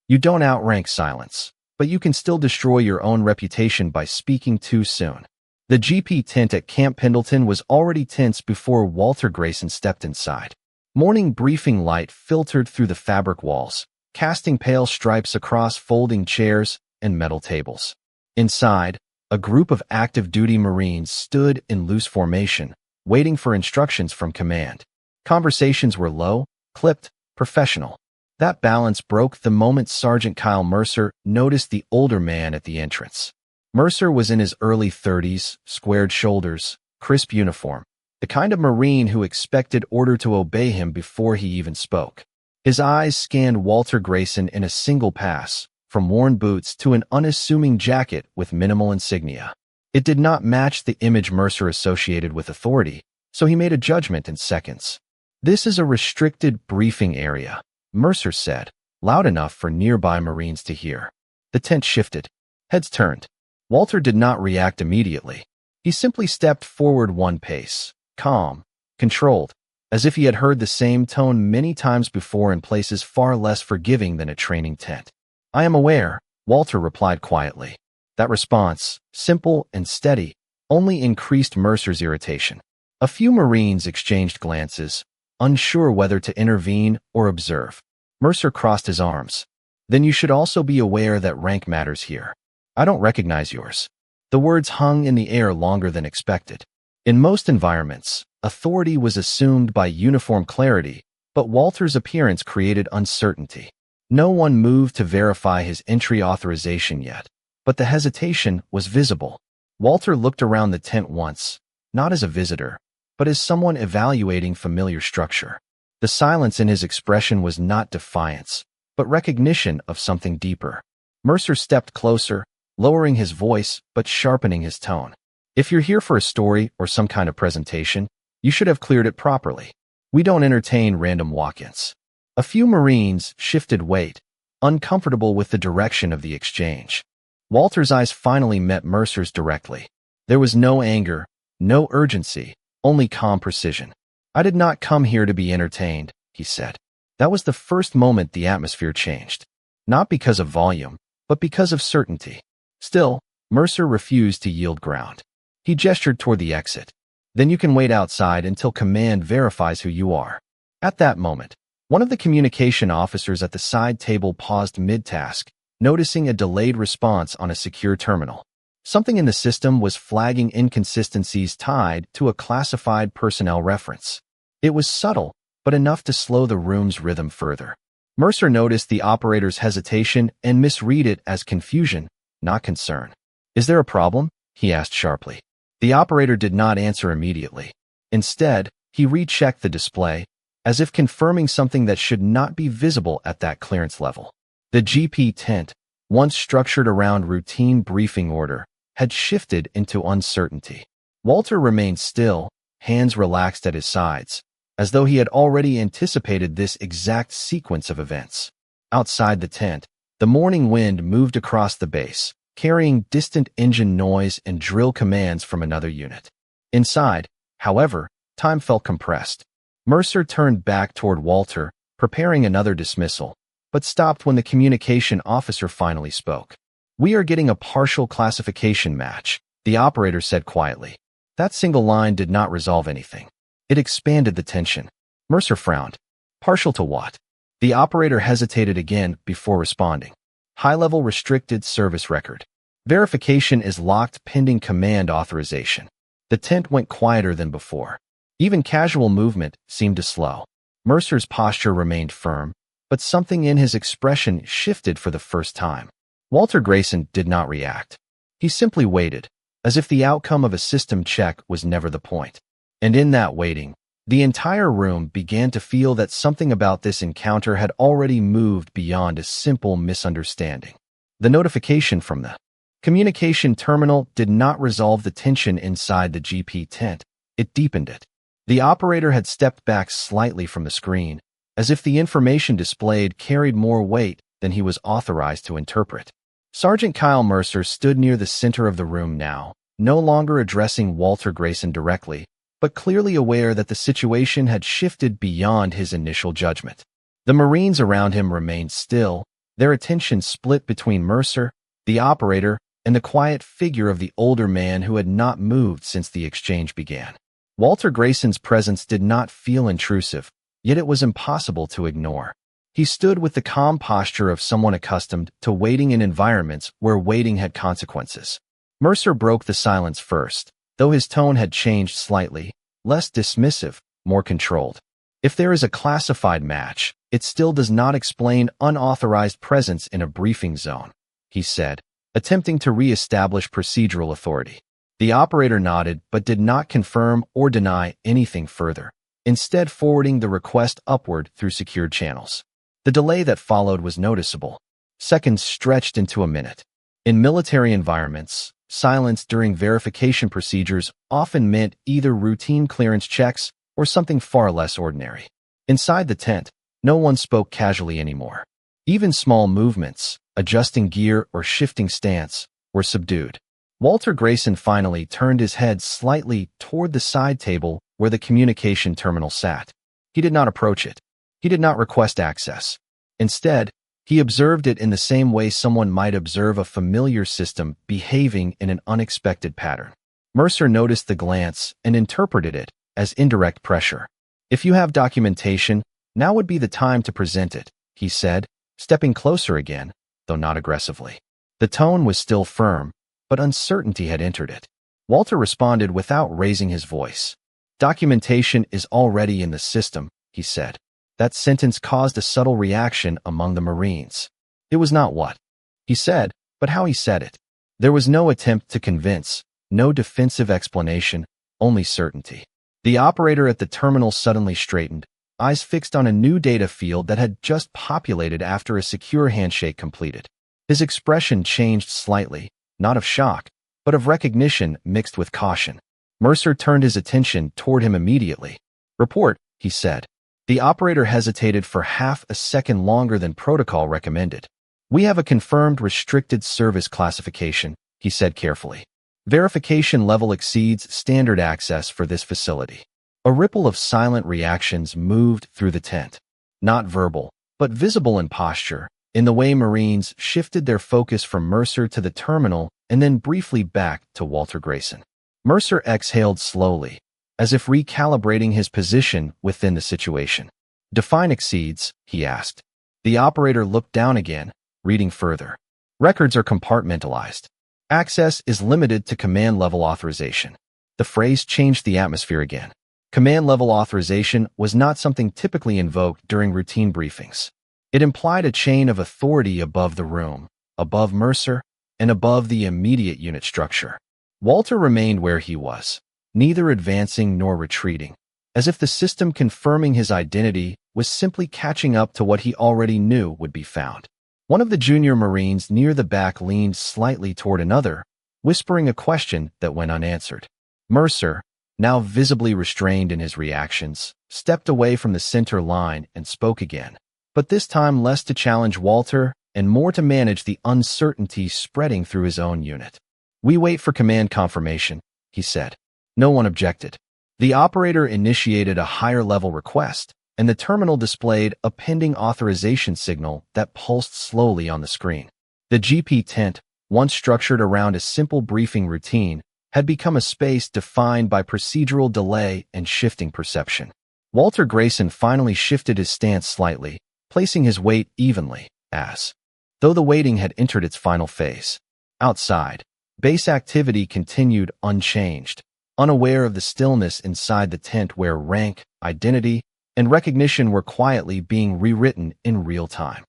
You don't outrank silence, but you can still destroy your own reputation by speaking too soon. The GP tent at Camp Pendleton was already tense before Walter Grayson stepped inside. Morning briefing light filtered through the fabric walls, casting pale stripes across folding chairs and metal tables. Inside, a group of active-duty Marines stood in loose formation, waiting for instructions from command. Conversations were low, clipped, professional. That balance broke the moment Sergeant Kyle Mercer noticed the older man at the entrance. Mercer was in his early 30s, squared shoulders, crisp uniform, the kind of Marine who expected order to obey him before he even spoke. His eyes scanned Walter Grayson in a single pass, from worn boots to an unassuming jacket with minimal insignia. It did not match the image Mercer associated with authority, so he made a judgment in seconds. "This is a restricted briefing area," Mercer said, loud enough for nearby Marines to hear. The tent shifted. Heads turned. Walter did not react immediately. He simply stepped forward one pace, calm, controlled, as if he had heard the same tone many times before in places far less forgiving than a training tent. "I am aware," Walter replied quietly. That response, simple and steady, only increased Mercer's irritation. A few Marines exchanged glances, unsure whether to intervene or observe. Mercer crossed his arms. "Then you should also be aware that rank matters here. I don't recognize yours." The words hung in the air longer than expected. In most environments, authority was assumed by uniform clarity, but Walter's appearance created uncertainty. No one moved to verify his entry authorization yet, but the hesitation was visible. Walter looked around the tent once, not as a visitor, but as someone evaluating familiar structure. The silence in his expression was not defiance, but recognition of something deeper. Mercer stepped closer, lowering his voice but sharpening his tone. "If you're here for a story or some kind of presentation, you should have cleared it properly. We don't entertain random walk-ins." A few Marines shifted weight, uncomfortable with the direction of the exchange. Walter's eyes finally met Mercer's directly. There was no anger, no urgency, only calm precision. "I did not come here to be entertained," he said. That was the first moment the atmosphere changed. Not because of volume, but because of certainty. Still, Mercer refused to yield ground. He gestured toward the exit. "Then you can wait outside until command verifies who you are." At that moment, one of the communication officers at the side table paused mid-task, noticing a delayed response on a secure terminal. Something in the system was flagging inconsistencies tied to a classified personnel reference. It was subtle, but enough to slow the room's rhythm further. Mercer noticed the operator's hesitation and misread it as confusion, not concern. "Is there a problem?" he asked sharply. The operator did not answer immediately. Instead, he rechecked the display, as if confirming something that should not be visible at that clearance level. The GP tent, once structured around routine briefing order, had shifted into uncertainty. Walter remained still, hands relaxed at his sides, as though he had already anticipated this exact sequence of events. Outside the tent, the morning wind moved across the base, carrying distant engine noise and drill commands from another unit. Inside, however, time felt compressed. Mercer turned back toward Walter, preparing another dismissal, but stopped when the communication officer finally spoke. "We are getting a partial classification match," the operator said quietly. That single line did not resolve anything. It expanded the tension. Mercer frowned. "Partial to what?" The operator hesitated again before responding. "High-level restricted service record. Verification is locked pending command authorization." The tent went quieter than before. Even casual movement seemed to slow. Mercer's posture remained firm, but something in his expression shifted for the first time. Walter Grayson did not react. He simply waited, as if the outcome of a system check was never the point. And in that waiting, the entire room began to feel that something about this encounter had already moved beyond a simple misunderstanding. The notification from the communication terminal did not resolve the tension inside the GP tent, it deepened it. The operator had stepped back slightly from the screen, as if the information displayed carried more weight than he was authorized to interpret. Sergeant Kyle Mercer stood near the center of the room now, no longer addressing Walter Grayson directly, but clearly aware that the situation had shifted beyond his initial judgment. The Marines around him remained still, Their attention split between Mercer, the operator, and the quiet figure of the older man who had not moved since the exchange began. Walter Grayson's presence did not feel intrusive, yet it was impossible to ignore. He stood with the calm posture of someone accustomed to waiting in environments where waiting had consequences. Mercer broke the silence first, though his tone had changed slightly, less dismissive, more controlled. If there is a classified match, it still does not explain unauthorized presence in a briefing zone, he said, attempting to re-establish procedural authority. The operator nodded but did not confirm or deny anything further, instead forwarding the request upward through secured channels. The delay that followed was noticeable. Seconds stretched into a minute. In military environments, silence during verification procedures often meant either routine clearance checks or something far less ordinary. Inside the tent, no one spoke casually anymore. Even small movements, adjusting gear or shifting stance, were subdued. Walter Grayson finally turned his head slightly toward the side table where the communication terminal sat. He did not approach it. He did not request access. Instead, he observed it in the same way someone might observe a familiar system behaving in an unexpected pattern. Mercer noticed the glance and interpreted it as indirect pressure. "If you have documentation, now would be the time to present it," he said, stepping closer again, though not aggressively. The tone was still firm, but uncertainty had entered it. Walter responded without raising his voice. "Documentation is already in the system," he said. That sentence caused a subtle reaction among the Marines. It was not what he said, but how he said it. There was no attempt to convince, no defensive explanation, only certainty. The operator at the terminal suddenly straightened, eyes fixed on a new data field that had just populated after a secure handshake completed. His expression changed slightly, not of shock, but of recognition mixed with caution. Mercer turned his attention toward him immediately. "Report," he said. The operator hesitated for half a second longer than protocol recommended. "We have a confirmed restricted service classification," he said carefully. "Verification level exceeds standard access for this facility." A ripple of silent reactions moved through the tent. Not verbal, but visible in posture, in the way Marines shifted their focus from Mercer to the terminal and then briefly back to Walter Grayson. Mercer exhaled slowly, as if recalibrating his position within the situation. "Define exceeds," he asked. The operator looked down again, reading further. "Records are compartmentalized. Access is limited to command-level authorization." The phrase changed the atmosphere again. Command-level authorization was not something typically invoked during routine briefings. It implied a chain of authority above the room, above Mercer, and above the immediate unit structure. Walter remained where he was, neither advancing nor retreating, as if the system confirming his identity was simply catching up to what he already knew would be found. One of the junior Marines near the back leaned slightly toward another, whispering a question that went unanswered. Mercer, now visibly restrained in his reactions, stepped away from the center line and spoke again, but this time less to challenge Walter and more to manage the uncertainty spreading through his own unit. "We wait for command confirmation," he said. No one objected. The operator initiated a higher-level request, and the terminal displayed a pending authorization signal that pulsed slowly on the screen. The GP tent, once structured around a simple briefing routine, had become a space defined by procedural delay and shifting perception. Walter Grayson finally shifted his stance slightly, placing his weight evenly, as though the waiting had entered its final phase. Outside, base activity continued unchanged, unaware of the stillness inside the tent where rank, identity, and recognition were quietly being rewritten in real time.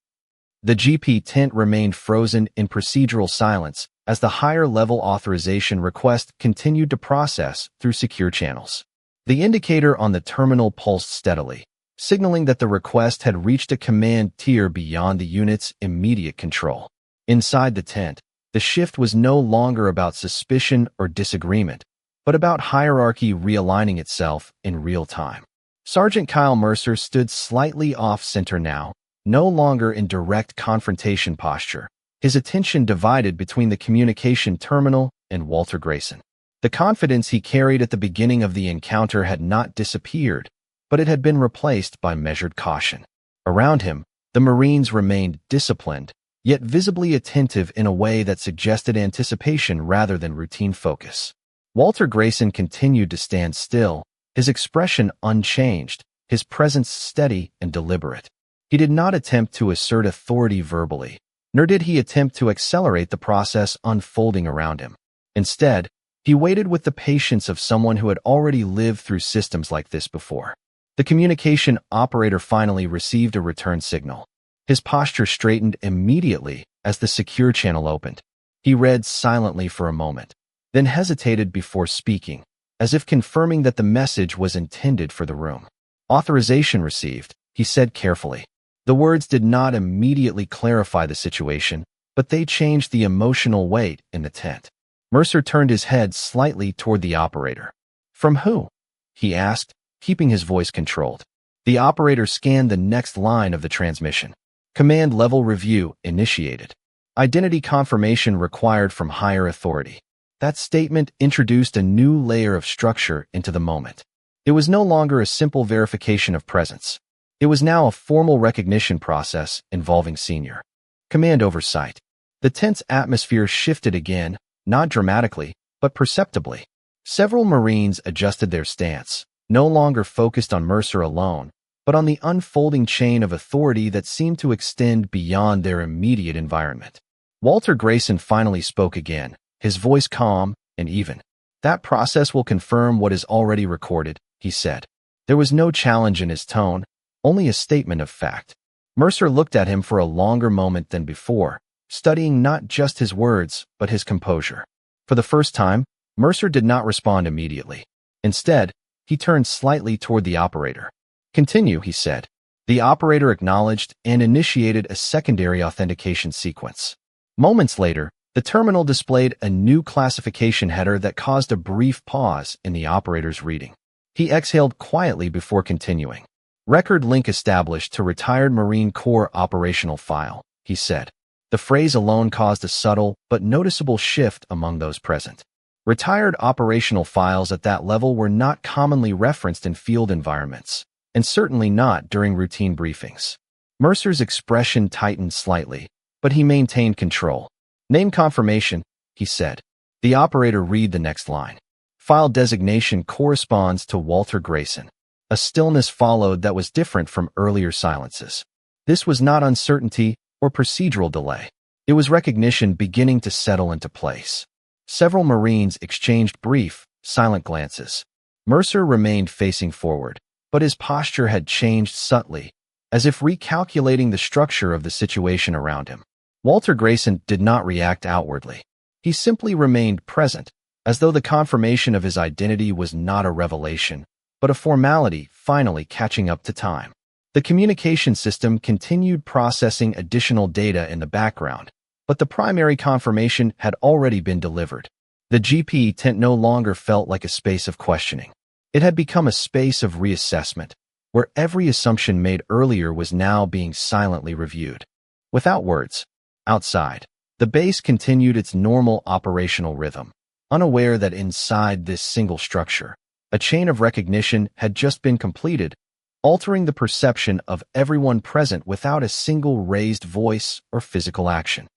The GP tent remained frozen in procedural silence as the higher-level authorization request continued to process through secure channels. The indicator on the terminal pulsed steadily, signaling that the request had reached a command tier beyond the unit's immediate control. Inside the tent, the shift was no longer about suspicion or disagreement, but about hierarchy realigning itself in real time. Sergeant Kyle Mercer stood slightly off-center now, no longer in direct confrontation posture, his attention divided between the communication terminal and Walter Grayson. The confidence he carried at the beginning of the encounter had not disappeared, but it had been replaced by measured caution. Around him, the Marines remained disciplined, yet visibly attentive in a way that suggested anticipation rather than routine focus. Walter Grayson continued to stand still, his expression unchanged, his presence steady and deliberate. He did not attempt to assert authority verbally, nor did he attempt to accelerate the process unfolding around him. Instead, he waited with the patience of someone who had already lived through systems like this before. The communication operator finally received a return signal. His posture straightened immediately as the secure channel opened. He read silently for a moment, then hesitated before speaking, as if confirming that the message was intended for the room. "Authorization received," he said carefully. The words did not immediately clarify the situation, but they changed the emotional weight in the tent. Mercer turned his head slightly toward the operator. "From who?" he asked, keeping his voice controlled. The operator scanned the next line of the transmission. "Command level review initiated. Identity confirmation required from higher authority." That statement introduced a new layer of structure into the moment. It was no longer a simple verification of presence. It was now a formal recognition process involving senior command oversight. The tense atmosphere shifted again, not dramatically, but perceptibly. Several Marines adjusted their stance, no longer focused on Mercer alone, but on the unfolding chain of authority that seemed to extend beyond their immediate environment. Walter Grayson finally spoke again, his voice calm and even. "That process will confirm what is already recorded," he said. There was no challenge in his tone, only a statement of fact. Mercer looked at him for a longer moment than before, studying not just his words, but his composure. For the first time, Mercer did not respond immediately. Instead, he turned slightly toward the operator. "Continue," he said. The operator acknowledged and initiated a secondary authentication sequence. Moments later, the terminal displayed a new classification header that caused a brief pause in the operator's reading. He exhaled quietly before continuing. "Record link established to retired Marine Corps operational file," he said. The phrase alone caused a subtle but noticeable shift among those present. Retired operational files at that level were not commonly referenced in field environments, and certainly not during routine briefings. Mercer's expression tightened slightly, but he maintained control. "Name confirmation," he said. The operator read the next line. "File designation corresponds to Walter Grayson." A stillness followed that was different from earlier silences. This was not uncertainty or procedural delay. It was recognition beginning to settle into place. Several Marines exchanged brief, silent glances. Mercer remained facing forward, but his posture had changed subtly, as if recalculating the structure of the situation around him. Walter Grayson did not react outwardly. He simply remained present, as though the confirmation of his identity was not a revelation, but a formality finally catching up to time. The communication system continued processing additional data in the background, but the primary confirmation had already been delivered. The GP tent no longer felt like a space of questioning. It had become a space of reassessment, where every assumption made earlier was now being silently reviewed. Without words, outside, the base continued its normal operational rhythm, unaware that inside this single structure, a chain of recognition had just been completed, altering the perception of everyone present without a single raised voice or physical action.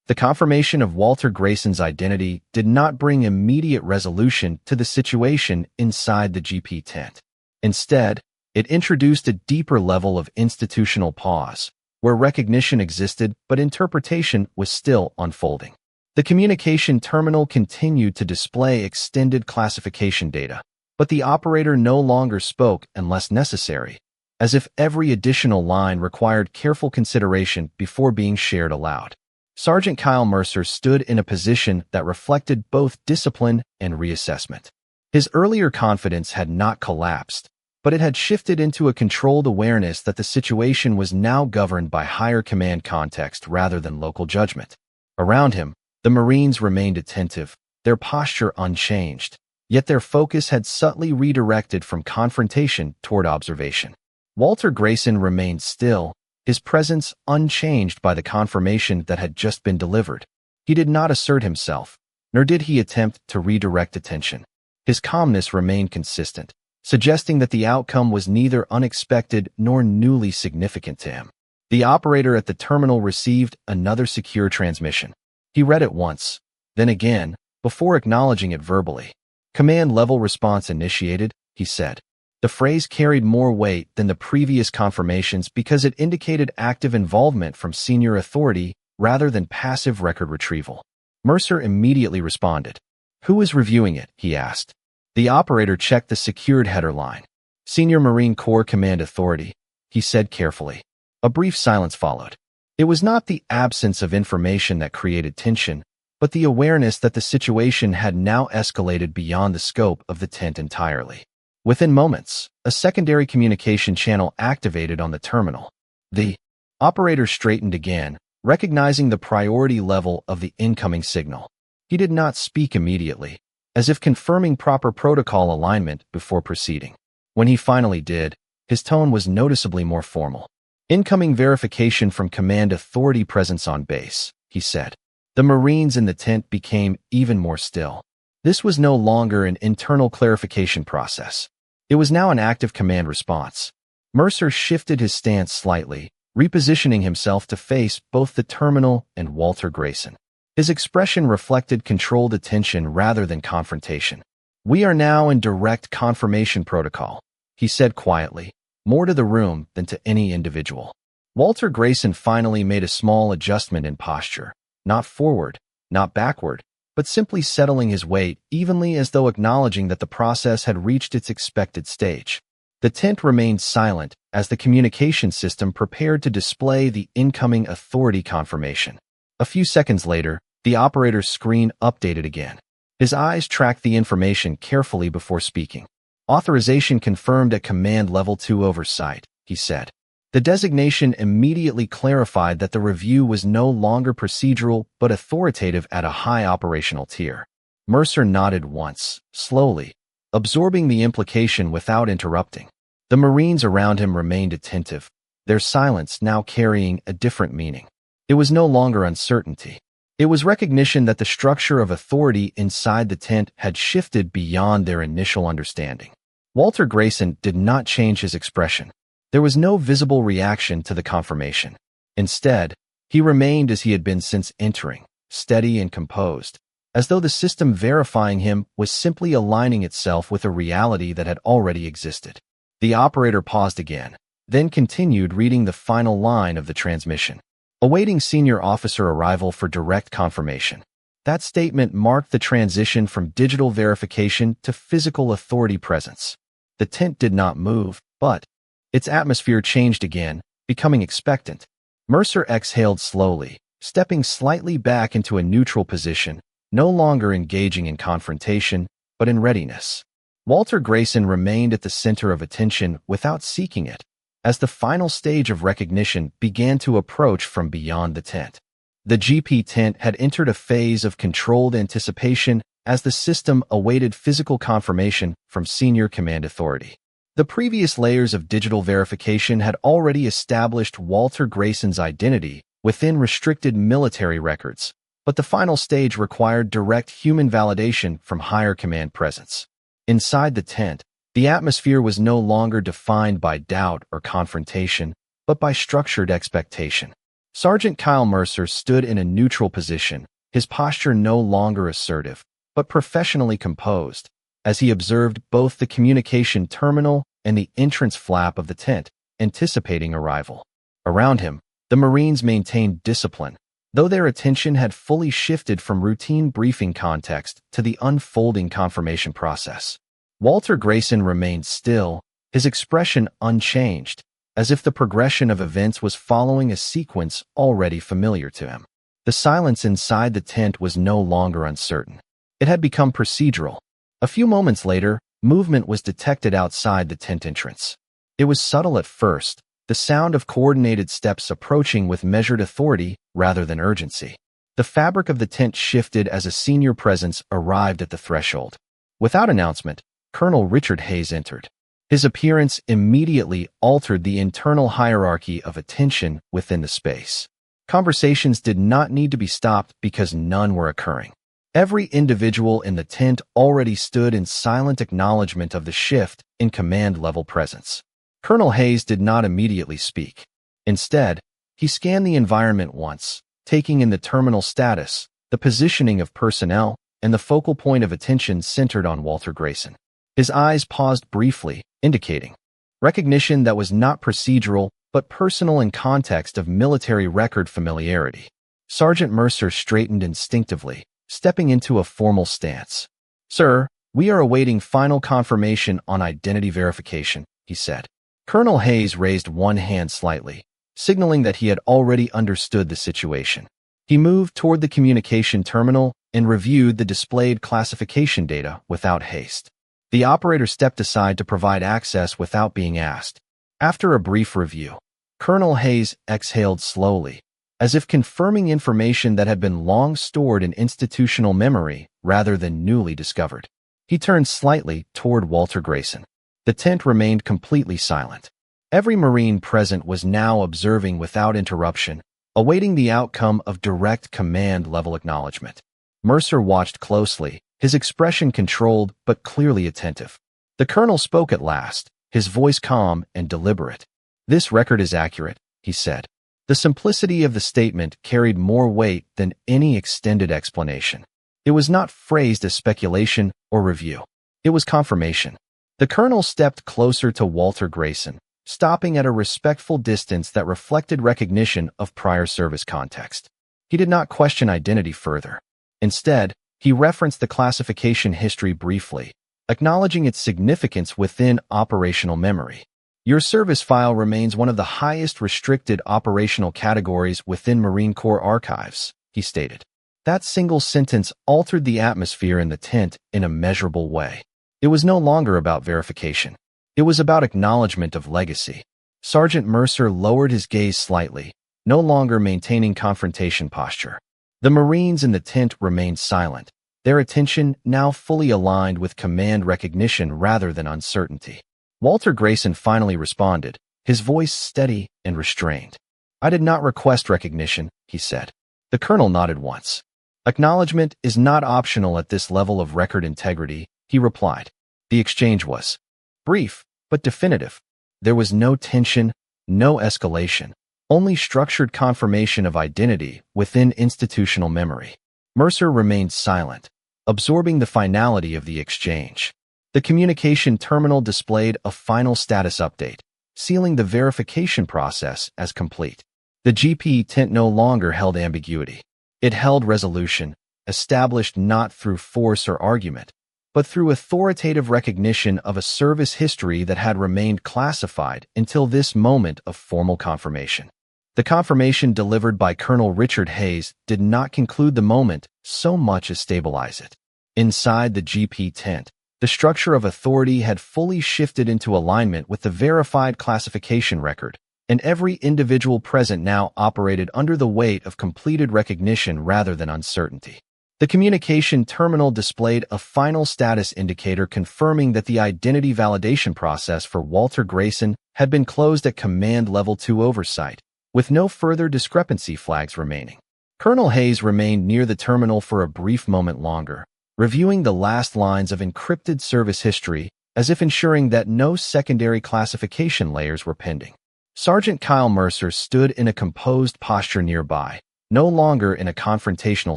The confirmation of Walter Grayson's identity did not bring immediate resolution to the situation inside the GP tent. Instead, it introduced a deeper level of institutional pause, where recognition existed but interpretation was still unfolding. The communication terminal continued to display extended classification data, but the operator no longer spoke unless necessary, as if every additional line required careful consideration before being shared aloud. Sergeant Kyle Mercer stood in a position that reflected both discipline and reassessment. His earlier confidence had not collapsed, but it had shifted into a controlled awareness that the situation was now governed by higher command context rather than local judgment. Around him, the Marines remained attentive, their posture unchanged, yet their focus had subtly redirected from confrontation toward observation. Walter Grayson remained still, his presence unchanged by the confirmation that had just been delivered. He did not assert himself, nor did he attempt to redirect attention. His calmness remained consistent, suggesting that the outcome was neither unexpected nor newly significant to him. The operator at the terminal received another secure transmission. He read it once, then again, before acknowledging it verbally. "Command level response initiated," he said. The phrase carried more weight than the previous confirmations because it indicated active involvement from senior authority rather than passive record retrieval. Mercer immediately responded. "Who is reviewing it?" he asked. The operator checked the secured header line. "Senior Marine Corps Command Authority," he said carefully. A brief silence followed. It was not the absence of information that created tension, but the awareness that the situation had now escalated beyond the scope of the tent entirely. Within moments, a secondary communication channel activated on the terminal. The operator straightened again, recognizing the priority level of the incoming signal. He did not speak immediately, as if confirming proper protocol alignment before proceeding. When he finally did, his tone was noticeably more formal. "Incoming verification from Command Authority presence on base," he said. The Marines in the tent became even more still. This was no longer an internal clarification process. It was now an active command response. Mercer shifted his stance slightly, repositioning himself to face both the terminal and Walter Grayson. His expression reflected controlled attention rather than confrontation. "We are now in direct confirmation protocol," he said quietly, more to the room than to any individual. Walter Grayson finally made a small adjustment in posture, not forward, not backward, but simply settling his weight evenly as though acknowledging that the process had reached its expected stage. The tent remained silent as the communication system prepared to display the incoming authority confirmation. A few seconds later, the operator's screen updated again. His eyes tracked the information carefully before speaking. "Authorization confirmed at Command Level 2 oversight," he said. The designation immediately clarified that the review was no longer procedural but authoritative at a high operational tier. Mercer nodded once, slowly, absorbing the implication without interrupting. The Marines around him remained attentive, their silence now carrying a different meaning. It was no longer uncertainty. It was recognition that the structure of authority inside the tent had shifted beyond their initial understanding. Walter Grayson did not change his expression. There was no visible reaction to the confirmation. Instead, he remained as he had been since entering, steady and composed, as though the system verifying him was simply aligning itself with a reality that had already existed. The operator paused again, then continued reading the final line of the transmission. "Awaiting senior officer arrival for direct confirmation." That statement marked the transition from digital verification to physical authority presence. The tent did not move, but its atmosphere changed again, becoming expectant. Mercer exhaled slowly, stepping slightly back into a neutral position, no longer engaging in confrontation, but in readiness. Walter Grayson remained at the center of attention without seeking it, as the final stage of recognition began to approach from beyond the tent. The GP tent had entered a phase of controlled anticipation as the system awaited physical confirmation from senior command authority. The previous layers of digital verification had already established Walter Grayson's identity within restricted military records, but the final stage required direct human validation from higher command presence. Inside the tent, the atmosphere was no longer defined by doubt or confrontation, but by structured expectation. Sergeant Kyle Mercer stood in a neutral position, his posture no longer assertive, but professionally composed, as he observed both the communication terminal and the entrance flap of the tent, anticipating arrival. Around him, the Marines maintained discipline, though their attention had fully shifted from routine briefing context to the unfolding confirmation process. Walter Grayson remained still, his expression unchanged, as if the progression of events was following a sequence already familiar to him. The silence inside the tent was no longer uncertain. It had become procedural. A few moments later, movement was detected outside the tent entrance. It was subtle at first, the sound of coordinated steps approaching with measured authority rather than urgency. The fabric of the tent shifted as a senior presence arrived at the threshold. Without announcement, Colonel Richard Hayes entered. His appearance immediately altered the internal hierarchy of attention within the space. Conversations did not need to be stopped because none were occurring. Every individual in the tent already stood in silent acknowledgement of the shift in command-level presence. Colonel Hayes did not immediately speak. Instead, He scanned the environment once, taking in the terminal status, the positioning of personnel, and the focal point of attention centered on Walter Grayson. His eyes paused briefly, indicating recognition that was not procedural but personal in context of military record familiarity. Sergeant Mercer straightened instinctively, stepping into a formal stance. "Sir, we are awaiting final confirmation on identity verification," he said. Colonel Hayes raised one hand slightly, signaling that he had already understood the situation. He moved toward the communication terminal and reviewed the displayed classification data without haste. The operator stepped aside to provide access without being asked. After a brief review, Colonel Hayes exhaled slowly, as if confirming information that had been long stored in institutional memory rather than newly discovered. He turned slightly toward Walter Grayson. The tent remained completely silent. Every Marine present was now observing without interruption, awaiting the outcome of direct command-level acknowledgement. Mercer watched closely, his expression controlled but clearly attentive. The colonel spoke at last, his voice calm and deliberate. "This record is accurate," he said. The simplicity of the statement carried more weight than any extended explanation. It was not phrased as speculation or review. It was confirmation. The colonel stepped closer to Walter Grayson, stopping at a respectful distance that reflected recognition of prior service context. He did not question identity further. Instead, he referenced the classification history briefly, acknowledging its significance within operational memory. "Your service file remains one of the highest restricted operational categories within Marine Corps archives," he stated. That single sentence altered the atmosphere in the tent in a measurable way. It was no longer about verification. It was about acknowledgement of legacy. Sergeant Mercer lowered his gaze slightly, no longer maintaining confrontation posture. The Marines in the tent remained silent, their attention now fully aligned with command recognition rather than uncertainty. Walter Grayson finally responded, his voice steady and restrained. "I did not request recognition," he said. The colonel nodded once. "Acknowledgement is not optional at this level of record integrity," he replied. The exchange was brief, but definitive. There was no tension, no escalation, only structured confirmation of identity within institutional memory. Mercer remained silent, absorbing the finality of the exchange. The communication terminal displayed a final status update, sealing the verification process as complete. The GP tent no longer held ambiguity. It held resolution, established not through force or argument, but through authoritative recognition of a service history that had remained classified until this moment of formal confirmation. The confirmation delivered by Colonel Richard Hayes did not conclude the moment so much as stabilize it. Inside the GP tent, the structure of authority had fully shifted into alignment with the verified classification record, and every individual present now operated under the weight of completed recognition rather than uncertainty. The communication terminal displayed a final status indicator confirming that the identity validation process for Walter Grayson had been closed at Command Level 2 oversight, with no further discrepancy flags remaining. Colonel Hayes remained near the terminal for a brief moment longer, reviewing the last lines of encrypted service history as if ensuring that no secondary classification layers were pending. Sergeant Kyle Mercer stood in a composed posture nearby, no longer in a confrontational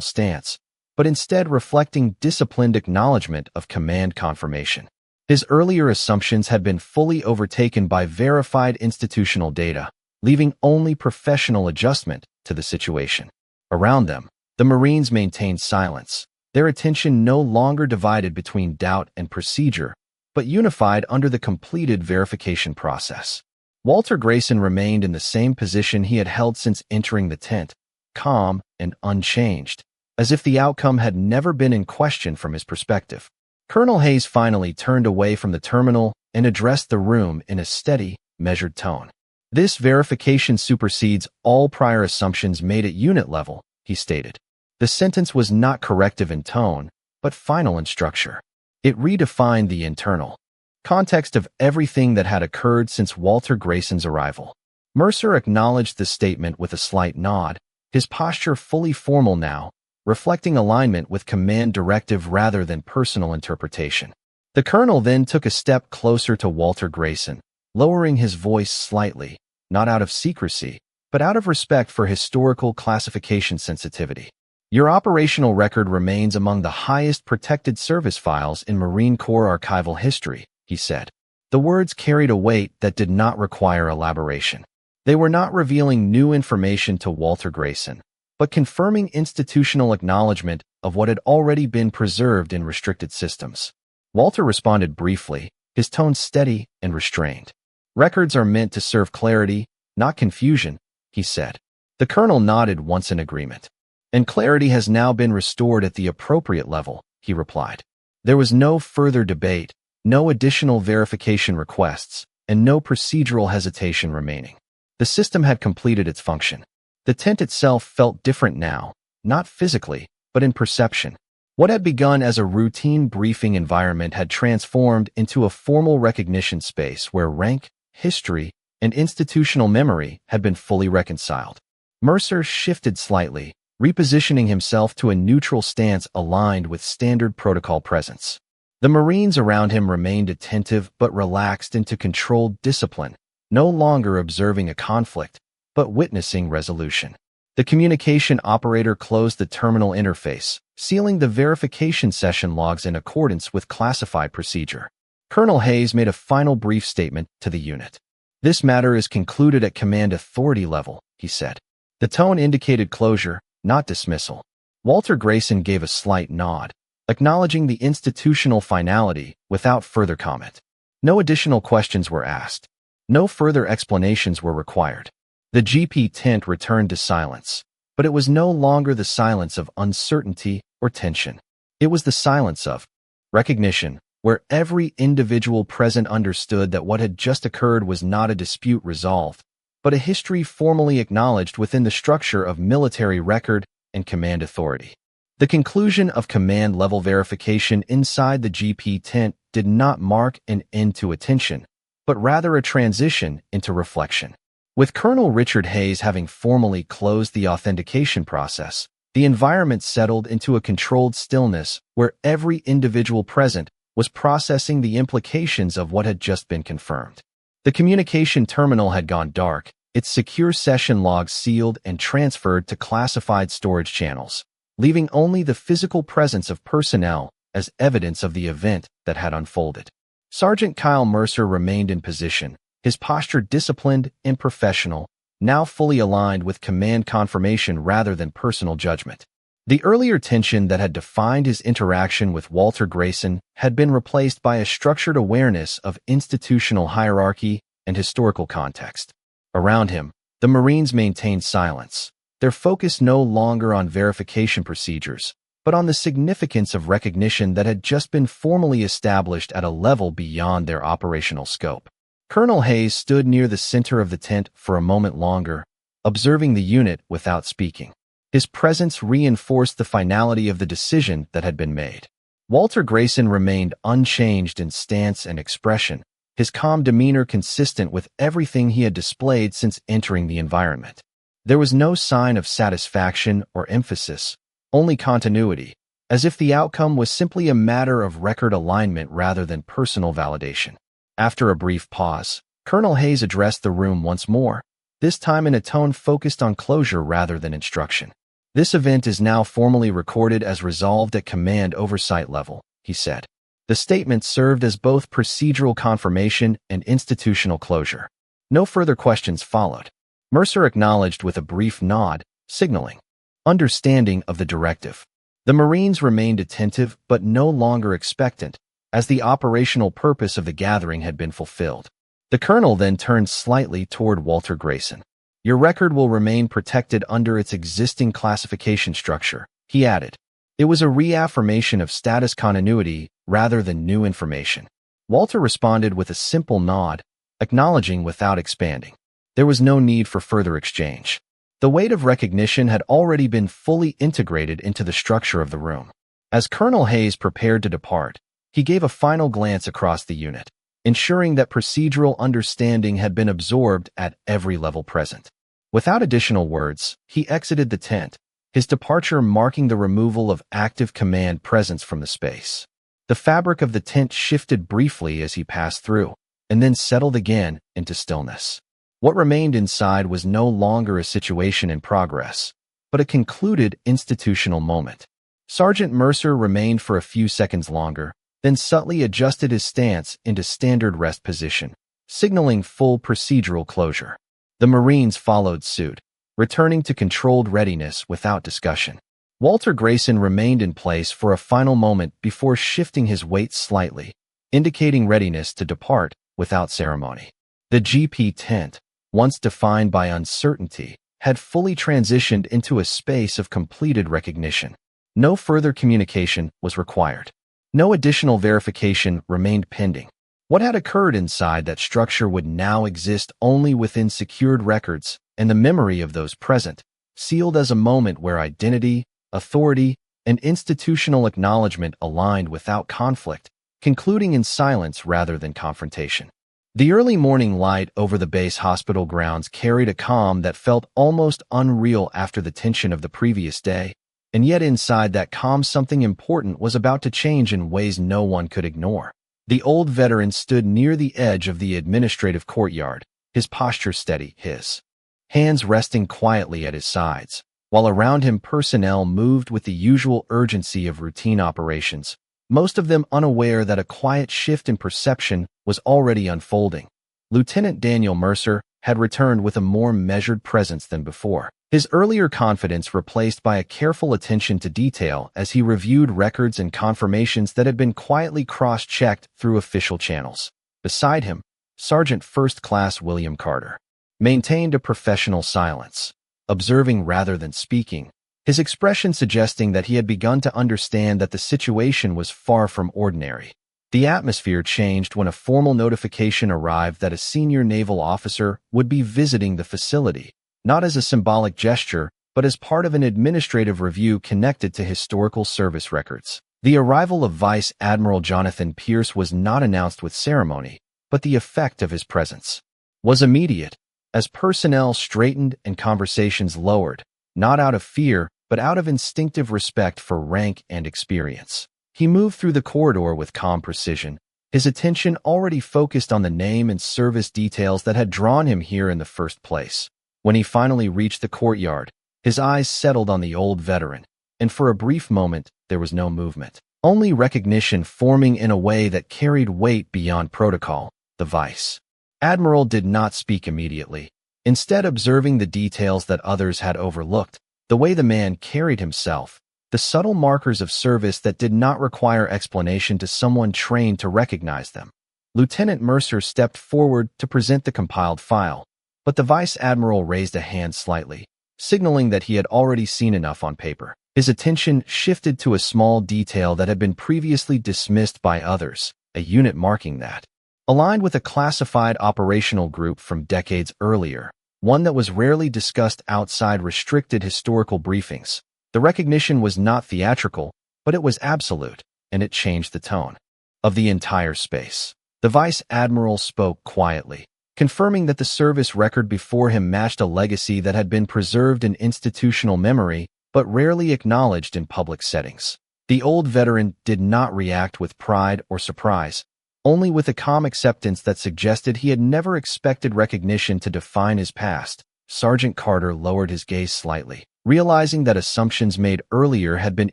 stance, but instead reflecting disciplined acknowledgement of command confirmation. His earlier assumptions had been fully overtaken by verified institutional data, leaving only professional adjustment to the situation. Around them, the Marines maintained silence, their attention no longer divided between doubt and procedure, but unified under the completed verification process. Walter Grayson remained in the same position he had held since entering the tent, calm and unchanged, as if the outcome had never been in question from his perspective. Colonel Hayes finally turned away from the terminal and addressed the room in a steady, measured tone. "This verification supersedes all prior assumptions made at unit level," he stated. The sentence was not corrective in tone, but final in structure. It redefined the internal context of everything that had occurred since Walter Grayson's arrival. Mercer acknowledged the statement with a slight nod, his posture fully formal now, reflecting alignment with command directive rather than personal interpretation. The colonel then took a step closer to Walter Grayson, lowering his voice slightly, not out of secrecy, but out of respect for historical classification sensitivity. Your operational record remains among the highest protected service files in Marine Corps archival history, he said. The words carried a weight that did not require elaboration. They were not revealing new information to Walter Grayson, but confirming institutional acknowledgement of what had already been preserved in restricted systems. Walter responded briefly, his tone steady and restrained. Records are meant to serve clarity, not confusion, he said. The colonel nodded once in agreement. And clarity has now been restored at the appropriate level, he replied. There was no further debate, no additional verification requests, and no procedural hesitation remaining. The system had completed its function. The tent itself felt different now, not physically, but in perception. What had begun as a routine briefing environment had transformed into a formal recognition space where rank, history, and institutional memory had been fully reconciled. Mercer shifted slightly, repositioning himself to a neutral stance aligned with standard protocol presence. The Marines around him remained attentive but relaxed into controlled discipline, no longer observing a conflict, but witnessing resolution. The communication operator closed the terminal interface, sealing the verification session logs in accordance with classified procedure. Colonel Hayes made a final brief statement to the unit. This matter is concluded at command authority level, he said. The tone indicated closure, not dismissal. Walter Grayson gave a slight nod, acknowledging the institutional finality without further comment. No additional questions were asked. No further explanations were required. The GP tent returned to silence, but it was no longer the silence of uncertainty or tension. It was the silence of recognition, where every individual present understood that what had just occurred was not a dispute resolved, but a history formally acknowledged within the structure of military record and command authority. The conclusion of command-level verification inside the GP tent did not mark an end to attention, but rather a transition into reflection. With Colonel Richard Hayes having formally closed the authentication process, the environment settled into a controlled stillness where every individual present was processing the implications of what had just been confirmed. The communication terminal had gone dark, its secure session logs sealed and transferred to classified storage channels, leaving only the physical presence of personnel as evidence of the event that had unfolded. Sergeant Kyle Mercer remained in position, his posture disciplined and professional, now fully aligned with command confirmation rather than personal judgment. The earlier tension that had defined his interaction with Walter Grayson had been replaced by a structured awareness of institutional hierarchy and historical context. Around him, the Marines maintained silence, their focus no longer on verification procedures, but on the significance of recognition that had just been formally established at a level beyond their operational scope. Colonel Hayes stood near the center of the tent for a moment longer, observing the unit without speaking. His presence reinforced the finality of the decision that had been made. Walter Grayson remained unchanged in stance and expression, his calm demeanor consistent with everything he had displayed since entering the environment. There was no sign of satisfaction or emphasis, only continuity, as if the outcome was simply a matter of record alignment rather than personal validation. After a brief pause, Colonel Hayes addressed the room once more, this time in a tone focused on closure rather than instruction. This event is now formally recorded as resolved at command oversight level, he said. The statement served as both procedural confirmation and institutional closure. No further questions followed. Mercer acknowledged with a brief nod, signaling understanding of the directive. The Marines remained attentive but no longer expectant, as the operational purpose of the gathering had been fulfilled. The colonel then turned slightly toward Walter Grayson. Your record will remain protected under its existing classification structure, he added. It was a reaffirmation of status continuity rather than new information. Walter responded with a simple nod, acknowledging without expanding. There was no need for further exchange. The weight of recognition had already been fully integrated into the structure of the room. As Colonel Hayes prepared to depart, he gave a final glance across the unit, ensuring that procedural understanding had been absorbed at every level present. Without additional words, he exited the tent, his departure marking the removal of active command presence from the space. The fabric of the tent shifted briefly as he passed through, and then settled again into stillness. What remained inside was no longer a situation in progress, but a concluded institutional moment. Sergeant Mercer remained for a few seconds longer, then subtly adjusted his stance into standard rest position, signaling full procedural closure. The Marines followed suit, returning to controlled readiness without discussion. Walter Grayson remained in place for a final moment before shifting his weight slightly, indicating readiness to depart without ceremony. The GP tent, once defined by uncertainty, had fully transitioned into a space of completed recognition. No further communication was required. No additional verification remained pending. What had occurred inside that structure would now exist only within secured records and the memory of those present, sealed as a moment where identity, authority, and institutional acknowledgement aligned without conflict, concluding in silence rather than confrontation. The early morning light over the base hospital grounds carried a calm that felt almost unreal after the tension of the previous day, and yet inside that calm something important was about to change in ways no one could ignore. The old veteran stood near the edge of the administrative courtyard, his posture steady, his hands resting quietly at his sides, while around him personnel moved with the usual urgency of routine operations, most of them unaware that a quiet shift in perception was already unfolding. Lieutenant Daniel Mercer had returned with a more measured presence than before, his earlier confidence replaced by a careful attention to detail as he reviewed records and confirmations that had been quietly cross-checked through official channels. Beside him, Sergeant First Class William Carter maintained a professional silence, observing rather than speaking, his expression suggesting that he had begun to understand that the situation was far from ordinary. The atmosphere changed when a formal notification arrived that a senior naval officer would be visiting the facility, not as a symbolic gesture, but as part of an administrative review connected to historical service records. The arrival of Vice Admiral Jonathan Pierce was not announced with ceremony, but the effect of his presence was immediate, as personnel straightened and conversations lowered, not out of fear, but out of instinctive respect for rank and experience. He moved through the corridor with calm precision, his attention already focused on the name and service details that had drawn him here in the first place. When he finally reached the courtyard, his eyes settled on the old veteran, and for a brief moment there was no movement, only recognition forming in a way that carried weight beyond protocol. The Vice Admiral did not speak immediately, instead observing the details that others had overlooked, the way the man carried himself, the subtle markers of service that did not require explanation to someone trained to recognize them. Lieutenant Mercer stepped forward to present the compiled file, but the Vice Admiral raised a hand slightly, signaling that he had already seen enough on paper. His attention shifted to a small detail that had been previously dismissed by others, a unit marking that aligned with a classified operational group from decades earlier, one that was rarely discussed outside restricted historical briefings. The recognition was not theatrical, but it was absolute, and it changed the tone of the entire space. The Vice Admiral spoke quietly, confirming that the service record before him matched a legacy that had been preserved in institutional memory, but rarely acknowledged in public settings. The old veteran did not react with pride or surprise, only with a calm acceptance that suggested he had never expected recognition to define his past. Sergeant Carter lowered his gaze slightly, realizing that assumptions made earlier had been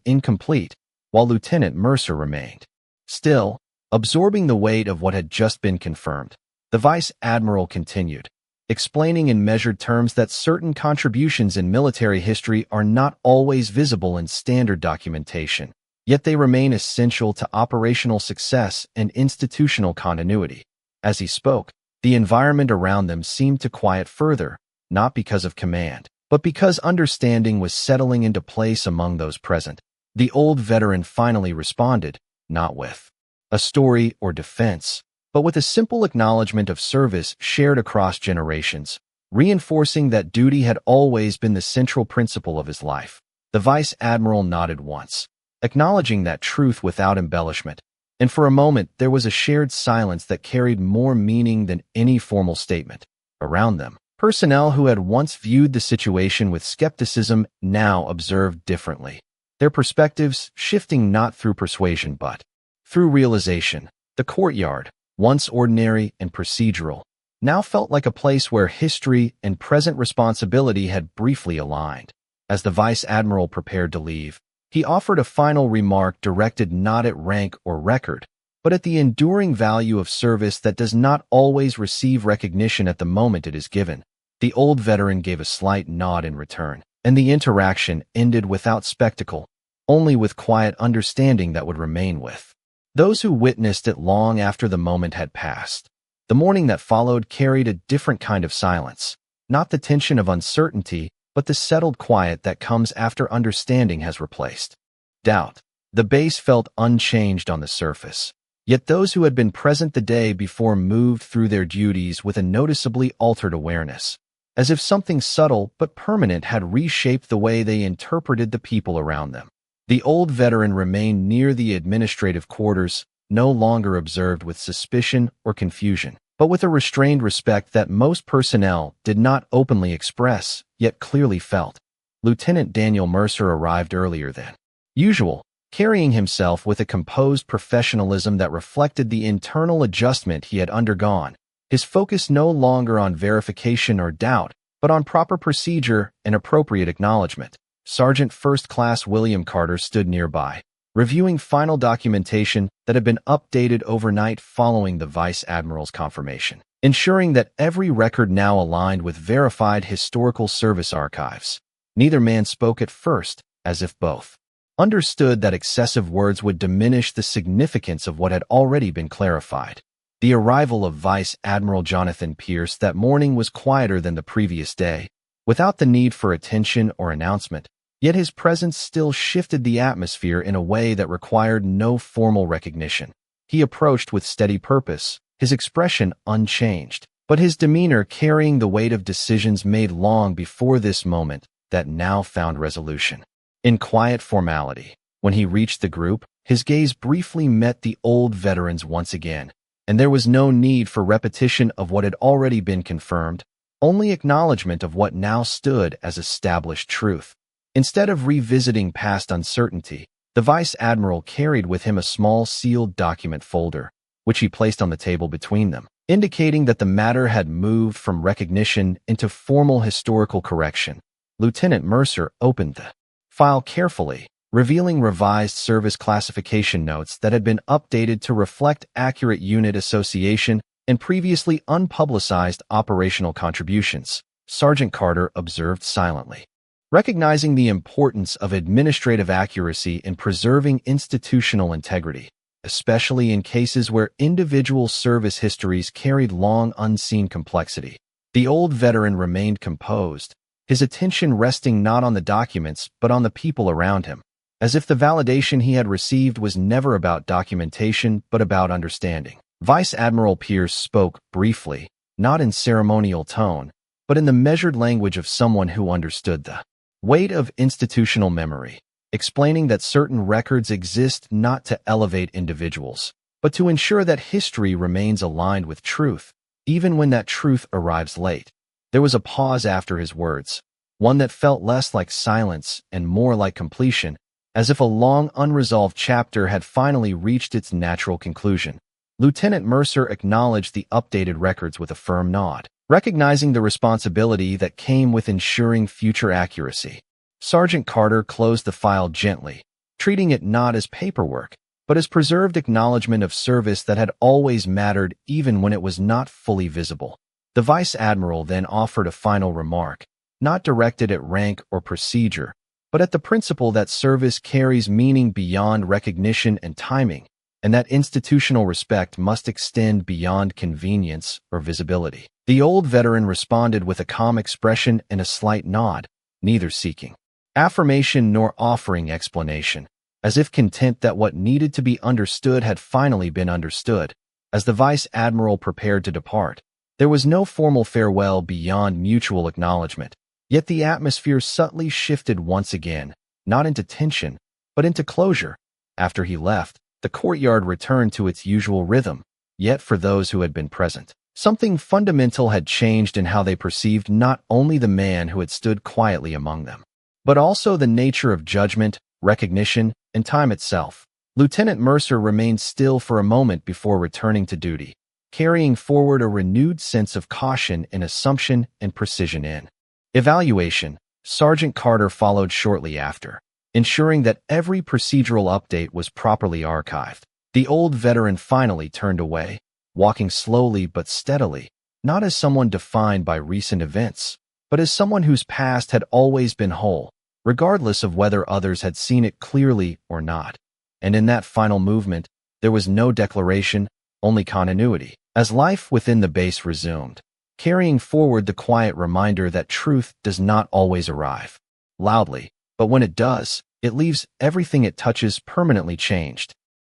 incomplete, while Lieutenant Mercer remained still, absorbing the weight of what had just been confirmed. The Vice Admiral continued, explaining in measured terms that certain contributions in military history are not always visible in standard documentation, yet they remain essential to operational success and institutional continuity. As he spoke, the environment around them seemed to quiet further, not because of command, but because understanding was settling into place among those present. The old veteran finally responded, not with a story or defense, but with a simple acknowledgement of service shared across generations, reinforcing that duty had always been the central principle of his life. The Vice Admiral nodded once, acknowledging that truth without embellishment, and for a moment there was a shared silence that carried more meaning than any formal statement. Around them, personnel who had once viewed the situation with skepticism now observed differently, their perspectives shifting not through persuasion but through realization. The courtyard, once ordinary and procedural, now felt like a place where history and present responsibility had briefly aligned. As the vice admiral prepared to leave, he offered a final remark directed not at rank or record, but at the enduring value of service that does not always receive recognition at the moment it is given. The old veteran gave a slight nod in return, and the interaction ended without spectacle, only with quiet understanding that would remain with those who witnessed it long after the moment had passed. The morning that followed carried a different kind of silence, not the tension of uncertainty, but the settled quiet that comes after understanding has replaced doubt. The base felt unchanged on the surface, yet those who had been present the day before moved through their duties with a noticeably altered awareness, as if something subtle but permanent had reshaped the way they interpreted the people around them. The old veteran remained near the administrative quarters, no longer observed with suspicion or confusion, but with a restrained respect that most personnel did not openly express, yet clearly felt. Lieutenant Daniel Mercer arrived earlier than usual, carrying himself with a composed professionalism that reflected the internal adjustment he had undergone, his focus no longer on verification or doubt, but on proper procedure and appropriate acknowledgement. Sergeant First Class William Carter stood nearby, reviewing final documentation that had been updated overnight following the Vice Admiral's confirmation, ensuring that every record now aligned with verified historical service archives. Neither man spoke at first, as if both understood that excessive words would diminish the significance of what had already been clarified. The arrival of Vice Admiral Jonathan Pierce that morning was quieter than the previous day, without the need for attention or announcement. Yet his presence still shifted the atmosphere in a way that required no formal recognition. He approached with steady purpose, his expression unchanged, but his demeanor carrying the weight of decisions made long before this moment that now found resolution. In quiet formality, when he reached the group, his gaze briefly met the old veteran's once again, and there was no need for repetition of what had already been confirmed, only acknowledgement of what now stood as established truth. Instead of revisiting past uncertainty, the Vice Admiral carried with him a small sealed document folder, which he placed on the table between them, indicating that the matter had moved from recognition into formal historical correction. Lieutenant Mercer opened the file carefully, revealing revised service classification notes that had been updated to reflect accurate unit association and previously unpublicized operational contributions. Sergeant Carter observed silently, recognizing the importance of administrative accuracy in preserving institutional integrity, especially in cases where individual service histories carried long unseen complexity. The old veteran remained composed, his attention resting not on the documents but on the people around him, as if the validation he had received was never about documentation but about understanding. Vice Admiral Pierce spoke briefly, not in ceremonial tone, but in the measured language of someone who understood the weight of institutional memory, explaining that certain records exist not to elevate individuals, but to ensure that history remains aligned with truth, even when that truth arrives late. There was a pause after his words, one that felt less like silence and more like completion, as if a long unresolved chapter had finally reached its natural conclusion. Lieutenant Mercer acknowledged the updated records with a firm nod, recognizing the responsibility that came with ensuring future accuracy. Sergeant Carter closed the file gently, treating it not as paperwork, but as preserved acknowledgement of service that had always mattered even when it was not fully visible. The Vice Admiral then offered a final remark, not directed at rank or procedure, but at the principle that service carries meaning beyond recognition and timing, and that institutional respect must extend beyond convenience or visibility. The old veteran responded with a calm expression and a slight nod, neither seeking affirmation nor offering explanation, as if content that what needed to be understood had finally been understood. As the Vice Admiral prepared to depart, there was no formal farewell beyond mutual acknowledgement, yet the atmosphere subtly shifted once again, not into tension, but into closure. After he left, the courtyard returned to its usual rhythm, yet for those who had been present, something fundamental had changed in how they perceived not only the man who had stood quietly among them, but also the nature of judgment, recognition, and time itself. Lieutenant Mercer remained still for a moment before returning to duty, carrying forward a renewed sense of caution in assumption and precision in evaluation. Sergeant Carter followed shortly after, ensuring that every procedural update was properly archived. The old veteran finally turned away, walking slowly but steadily, not as someone defined by recent events, but as someone whose past had always been whole, regardless of whether others had seen it clearly or not. And in that final movement, there was no declaration, only continuity, as life within the base resumed, carrying forward the quiet reminder that truth does not always arrive loudly, but when it does, it leaves everything it touches permanently changed.